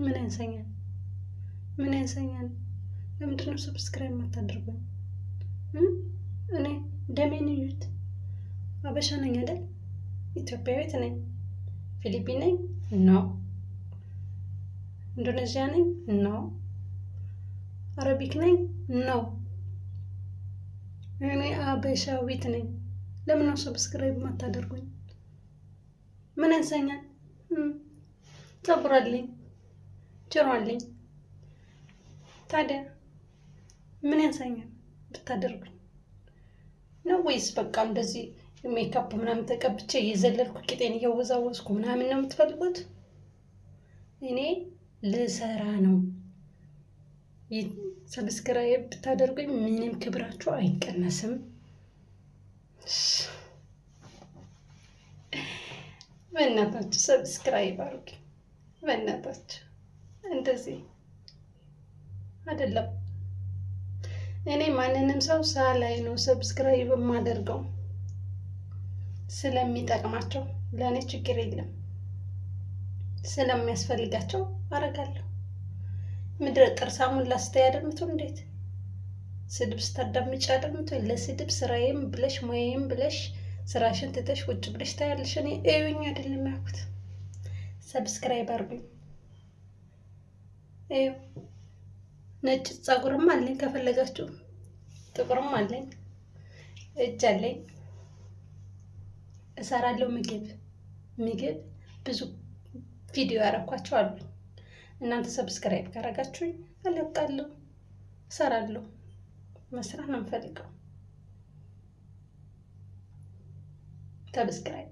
ምን ያንሰኛል? ምን ያንሰኛል? ለምንድነው ሰብስክራይብ የማታደርጉኝ? እኔ ደሜን እዩት። አበሻ ነኝ አይደል? ኢትዮጵያዊት ነኝ። ፊሊፒን ነኝ? ኖ። ኢንዶኔዥያ ነኝ? ኖ። አረቢክ ነኝ? ኖ። እኔ አበሻዊት ነኝ። ለምን ነው ሰብስክራይብ የማታደርጉኝ? ምን ያንሰኛል? ፀጉር አለኝ፣ ጆሮ አለኝ። ታዲያ ምን ያንሰኛል ብታደርጉኝ? ነው ወይስ በቃ እንደዚህ ሜካፕ ምናምን ተቀብቼ እየዘለልኩ ቂጤን እያወዛወዝኩ ምናምን ነው የምትፈልጉት? እኔ ልሰራ ነው። ሰብስክራይብ ብታደርጉኝ ምንም ክብራችሁ አይቀነስም። በእናታችሁ ሰብስክራይብ አድርጉ። በእናታችሁ እንደዚህ አይደለም። እኔ ማንንም ሰው ሳላይ ነው ሰብስክራይብ የማደርገው። ስለሚጠቅማቸው ለእኔ ችግር የለም። ስለሚያስፈልጋቸው አረጋለሁ። ምድረ ጥርሳሙን ላስተይ አደምቱ። እንዴት ስድብ ስታዳምጪ አደምቱ። ለስድብ ስራዬም ብለሽ ሙያዬም ብለሽ ስራሽን ትተሽ ቁጭ ብለሽ ታያለሽ። እኔ እዩኝ አይደለም ያልኩት። ሰብስክራይብ አድርጉኝ። እዩ። ነጭ ፀጉርም አለኝ ከፈለጋችሁ፣ ጥቁርም አለኝ፣ እጅ አለኝ። እሰራለሁ ምግብ ብዙ ቪዲዮ ያረኳቸው አሉ። እናንተ ሰብስክራይብ ካረጋችሁኝ እለቃለሁ፣ እሰራለሁ። መስራት ነው የምፈልገው። ሰብስክራይብ